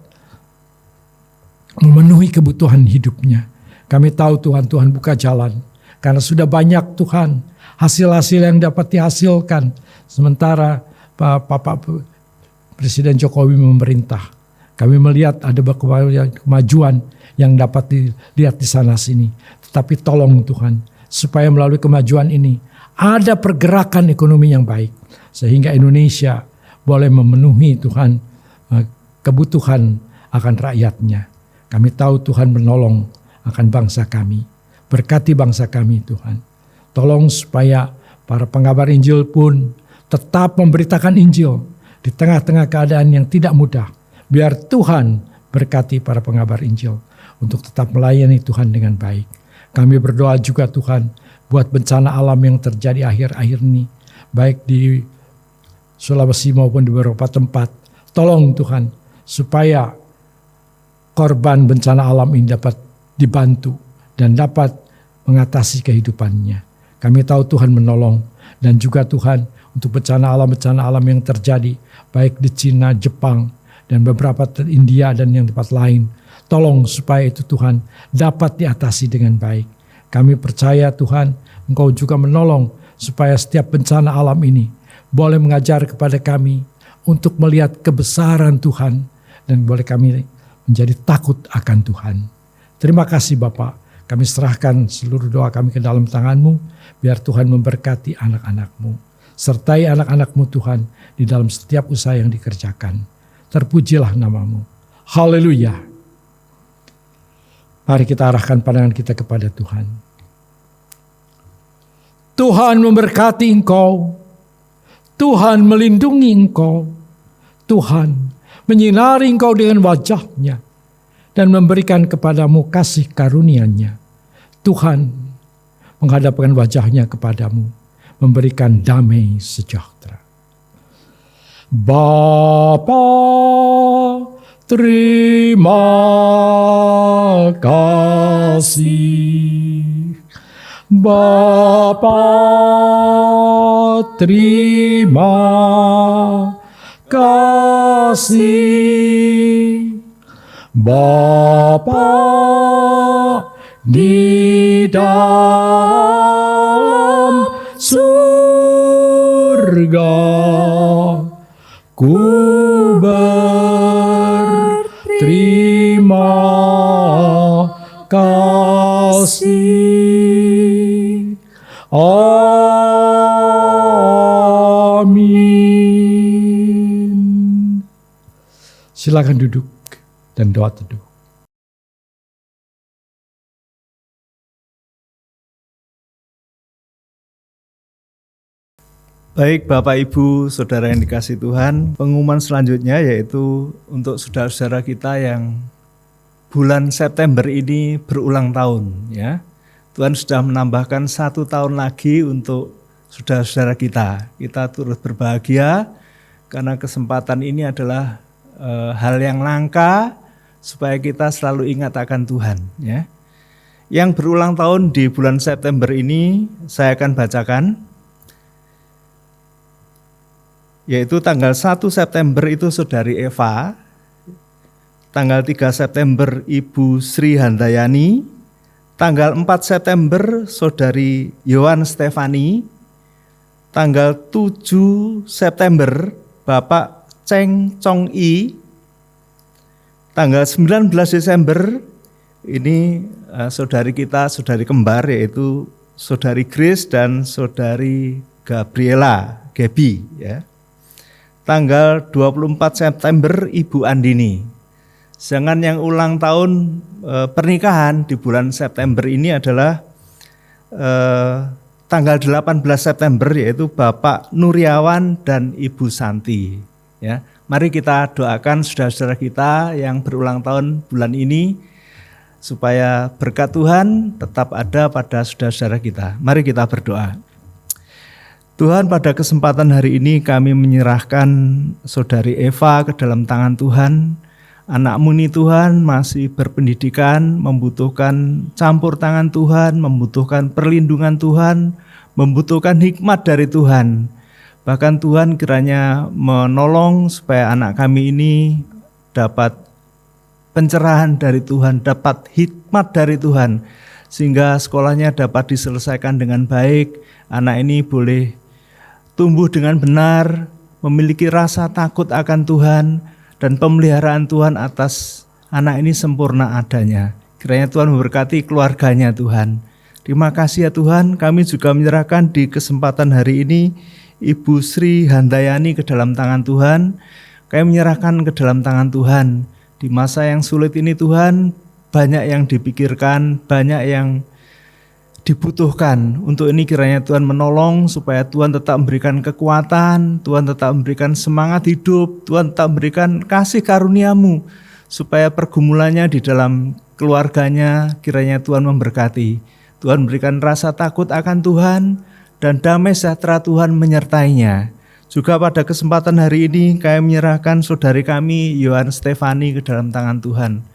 memenuhi kebutuhan hidupnya. Kami tahu Tuhan buka jalan, karena sudah banyak Tuhan hasil-hasil yang dapat dihasilkan. Sementara Bapak Presiden Jokowi memerintah, kami melihat ada kemajuan yang dapat dilihat di sana sini. Tetapi tolong Tuhan, supaya melalui kemajuan ini ada pergerakan ekonomi yang baik, sehingga Indonesia boleh memenuhi Tuhan kebutuhan akan rakyatnya. Kami tahu Tuhan menolong akan bangsa kami. Berkati bangsa kami Tuhan. Tolong supaya para pengabar Injil pun tetap memberitakan Injil di tengah-tengah keadaan yang tidak mudah. Biar Tuhan berkati para pengabar Injil untuk tetap melayani Tuhan dengan baik. Kami berdoa juga Tuhan buat bencana alam yang terjadi akhir-akhir ini, baik di Sulawesi maupun di beberapa tempat. Tolong Tuhan supaya korban bencana alam ini dapat dibantu dan dapat mengatasi kehidupannya. Kami tahu Tuhan menolong, dan juga Tuhan untuk bencana alam yang terjadi baik di Cina, Jepang, dan beberapa India dan yang tempat lain. Tolong supaya itu Tuhan dapat diatasi dengan baik. Kami percaya Tuhan Engkau juga menolong supaya setiap bencana alam ini boleh mengajar kepada kami untuk melihat kebesaran Tuhan, dan boleh kami menjadi takut akan Tuhan. Terima kasih Bapak. Kami serahkan seluruh doa kami ke dalam tangan-Mu, biar Tuhan memberkati anak-anak-Mu. Sertai anak-anak-Mu Tuhan di dalam setiap usaha yang dikerjakan. Terpujilah nama-Mu. Haleluya. Mari kita arahkan pandangan kita kepada Tuhan. Tuhan memberkati engkau. Tuhan melindungi engkau. Tuhan menyinari engkau dengan wajah-Nya dan memberikan kepadamu kasih karunia-Nya. Tuhan menghadapkan wajah-Nya kepadamu, memberikan damai sejahtera. Bapa, terima kasih. Bapa, terima kasih. Bapa di dalam surga, ku berterima kasih. Amin. Silakan duduk dan doa teduh. Baik Bapak Ibu, Saudara yang dikasihi Tuhan, pengumuman selanjutnya yaitu untuk saudara-saudara kita yang bulan September ini berulang tahun, ya. Tuhan sudah menambahkan 1 tahun lagi untuk saudara-saudara kita. Kita turut berbahagia karena kesempatan ini adalah hal yang langka supaya kita selalu ingat akan Tuhan, ya. Yang berulang tahun di bulan September ini saya akan bacakan, yaitu tanggal 1 September itu Saudari Eva, tanggal 3 September Ibu Sri Handayani, tanggal 4 September Saudari Yohan Stefani, tanggal 7 September Bapak Cheng Chong I, tanggal 19 Desember ini saudari kita, saudari kembar, yaitu Saudari Grace dan Saudari Gabriela, Gaby, ya. Tanggal 24 September Ibu Andini. Sedangkan yang ulang tahun pernikahan di bulan September ini adalah tanggal 18 September, yaitu Bapak Nuryawan dan Ibu Santi, ya. Mari kita doakan saudara-saudara kita yang berulang tahun bulan ini, supaya berkat Tuhan tetap ada pada saudara-saudara kita. Mari kita berdoa. Tuhan, pada kesempatan hari ini kami menyerahkan saudari Eva ke dalam tangan Tuhan. Anak-Mu ini Tuhan masih berpendidikan, membutuhkan campur tangan Tuhan, membutuhkan perlindungan Tuhan, membutuhkan hikmat dari Tuhan. Bahkan Tuhan kiranya menolong supaya anak kami ini dapat pencerahan dari Tuhan, dapat hikmat dari Tuhan, sehingga sekolahnya dapat diselesaikan dengan baik. Anak ini boleh tumbuh dengan benar, memiliki rasa takut akan Tuhan, dan pemeliharaan Tuhan atas anak ini sempurna adanya. Kiranya Tuhan memberkati keluarganya Tuhan. Terima kasih ya Tuhan, kami juga menyerahkan di kesempatan hari ini Ibu Sri Handayani ke dalam tangan Tuhan. Kami menyerahkan ke dalam tangan Tuhan. Di masa yang sulit ini Tuhan, banyak yang dipikirkan, banyak yang dibutuhkan. Untuk ini kiranya Tuhan menolong supaya Tuhan tetap memberikan kekuatan, Tuhan tetap memberikan semangat hidup, Tuhan tetap memberikan kasih karunia-Mu, supaya pergumulannya di dalam keluarganya kiranya Tuhan memberkati. Tuhan berikan rasa takut akan Tuhan, dan damai sejahtera Tuhan menyertainya. Juga pada kesempatan hari ini kami menyerahkan saudari kami Yohan Stefani ke dalam tangan Tuhan.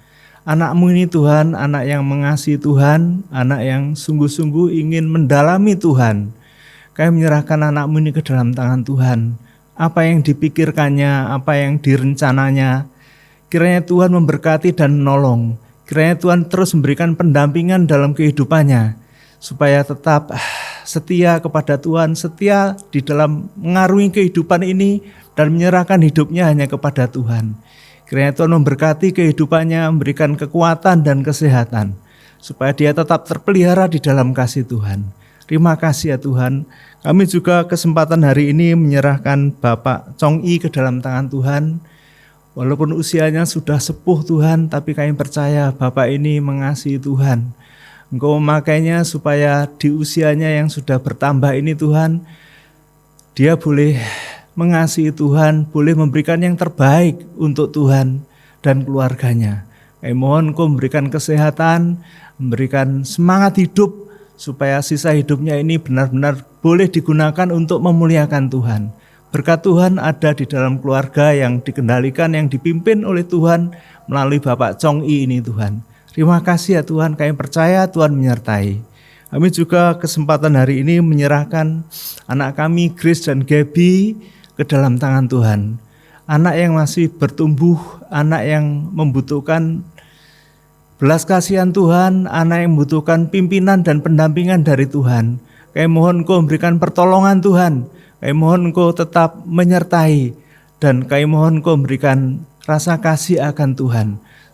Anak-Mu ini Tuhan, anak yang mengasihi Tuhan, anak yang sungguh-sungguh ingin mendalami Tuhan. Kami menyerahkan anak-Mu ini ke dalam tangan Tuhan. Apa yang dipikirkannya, apa yang direncananya, kiranya Tuhan memberkati dan menolong. Kiranya Tuhan terus memberikan pendampingan dalam kehidupannya, supaya tetap setia kepada Tuhan, setia di dalam mengarungi kehidupan ini dan menyerahkan hidupnya hanya kepada Tuhan. Kiranya Tuhan memberkati kehidupannya, memberikan kekuatan dan kesehatan, supaya dia tetap terpelihara di dalam kasih Tuhan. Terima kasih ya Tuhan. Kami juga kesempatan hari ini menyerahkan Bapak Chong I ke dalam tangan Tuhan. Walaupun usianya sudah sepuh Tuhan, tapi kami percaya Bapak ini mengasihi Tuhan. Engkau memakainya supaya di usianya yang sudah bertambah ini Tuhan, dia boleh mengasihi Tuhan, boleh memberikan yang terbaik untuk Tuhan dan keluarganya. Kami mohon Engkau memberikan kesehatan, memberikan semangat hidup, supaya sisa hidupnya ini benar-benar boleh digunakan untuk memuliakan Tuhan. Berkat Tuhan ada di dalam keluarga yang dikendalikan, yang dipimpin oleh Tuhan melalui Bapak Chong I ini Tuhan. Terima kasih ya Tuhan, kami percaya Tuhan menyertai. Kami juga kesempatan hari ini menyerahkan anak kami Grace dan Gaby ke dalam tangan Tuhan. Anak yang masih bertumbuh, anak yang membutuhkan belas kasihan Tuhan, anak yang membutuhkan pimpinan dan pendampingan dari Tuhan. Kami mohon Engkau memberikan pertolongan Tuhan, kami mohon Engkau tetap menyertai, dan kami mohon Engkau memberikan rasa kasih akan Tuhan,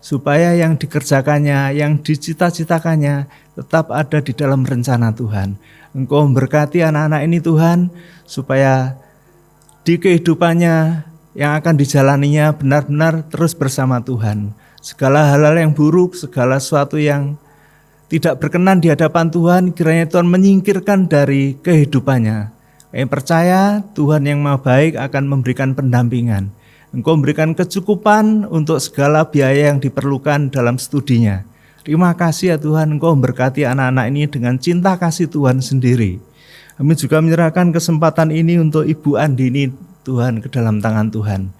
supaya yang dikerjakannya, yang dicita-citakannya tetap ada di dalam rencana Tuhan. Engkau memberkati anak-anak ini Tuhan, supaya di kehidupannya yang akan dijalaninya benar-benar terus bersama Tuhan. Segala hal-hal yang buruk, segala sesuatu yang tidak berkenan di hadapan Tuhan, kiranya Tuhan menyingkirkan dari kehidupannya. Kami percaya Tuhan yang Maha Baik akan memberikan pendampingan. Engkau memberikan kecukupan untuk segala biaya yang diperlukan dalam studinya. Terima kasih ya Tuhan, Engkau memberkati anak-anak ini dengan cinta kasih Tuhan sendiri. Kami juga menyerahkan kesempatan ini untuk Ibu Andini Tuhan ke dalam tangan Tuhan.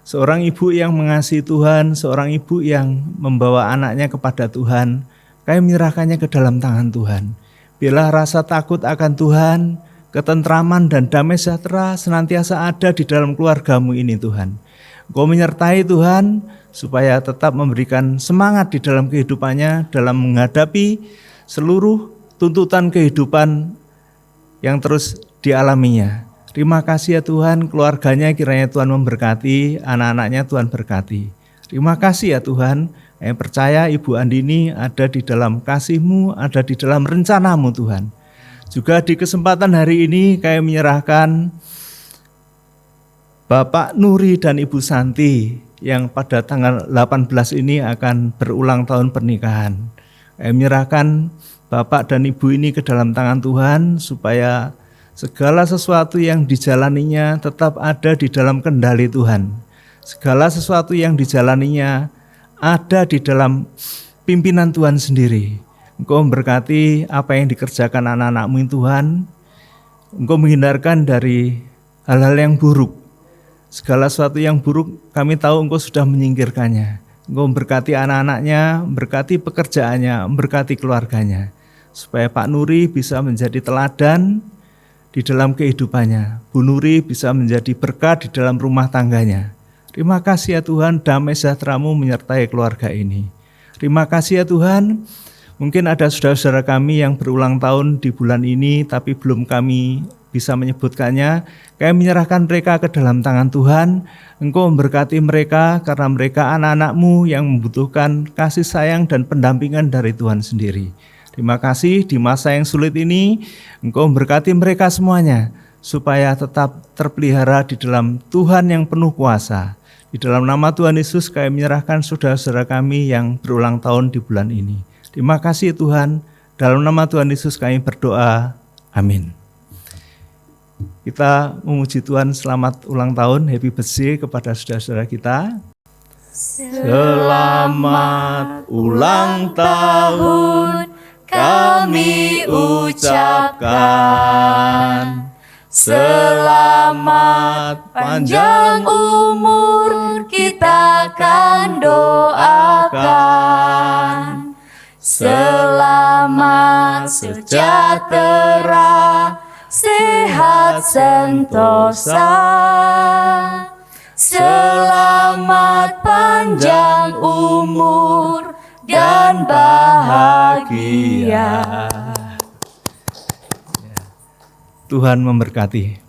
Seorang ibu yang mengasihi Tuhan, seorang ibu yang membawa anaknya kepada Tuhan, kami menyerahkannya ke dalam tangan Tuhan. Biarlah rasa takut akan Tuhan, ketentraman dan damai sejahtera senantiasa ada di dalam keluargamu ini Tuhan. Engkau menyertai Tuhan, supaya tetap memberikan semangat di dalam kehidupannya dalam menghadapi seluruh tuntutan kehidupan yang terus dialaminya. Terima kasih ya Tuhan, keluarganya kiranya Tuhan memberkati, anak-anaknya Tuhan berkati. Terima kasih ya Tuhan, saya percaya Ibu Andini ada di dalam kasih-Mu, ada di dalam rencana-Mu Tuhan. Juga di kesempatan hari ini kami menyerahkan Bapak Nuri dan Ibu Santi yang pada tanggal 18 ini akan berulang tahun pernikahan. Kami menyerahkan Bapak dan Ibu ini ke dalam tangan Tuhan, supaya segala sesuatu yang dijalaninya tetap ada di dalam kendali Tuhan. Segala sesuatu yang dijalaninya ada di dalam pimpinan Tuhan sendiri. Engkau memberkati apa yang dikerjakan anak-anak-Mu Tuhan. Engkau menghindarkan dari hal-hal yang buruk. Segala sesuatu yang buruk kami tahu Engkau sudah menyingkirkannya. Engkau memberkati anak-anaknya, memberkati pekerjaannya, memberkati keluarganya. Supaya Pak Nuri bisa menjadi teladan di dalam kehidupannya. Bu Nuri bisa menjadi berkat di dalam rumah tangganya. Terima kasih ya Tuhan, damai sejahtera-Mu menyertai keluarga ini. Terima kasih ya Tuhan, mungkin ada saudara-saudara kami yang berulang tahun di bulan ini, tapi belum kami bisa menyebutkannya. Kami menyerahkan mereka ke dalam tangan Tuhan. Engkau memberkati mereka karena mereka anak-anak-Mu yang membutuhkan kasih sayang dan pendampingan dari Tuhan sendiri. Terima kasih di masa yang sulit ini, Engkau memberkati mereka semuanya, supaya tetap terpelihara di dalam Tuhan yang penuh kuasa. Di dalam nama Tuhan Yesus kami menyerahkan saudara-saudara kami yang berulang tahun di bulan ini. Terima kasih Tuhan, dalam nama Tuhan Yesus kami berdoa, amin. Kita memuji Tuhan, selamat ulang tahun, happy birthday kepada saudara-saudara kita. Selamat ulang tahun kami ucapkan, selamat panjang umur kita akan doakan, selamat sejahtera, sehat sentosa, selamat panjang umur dan bahagia. Tuhan memberkati.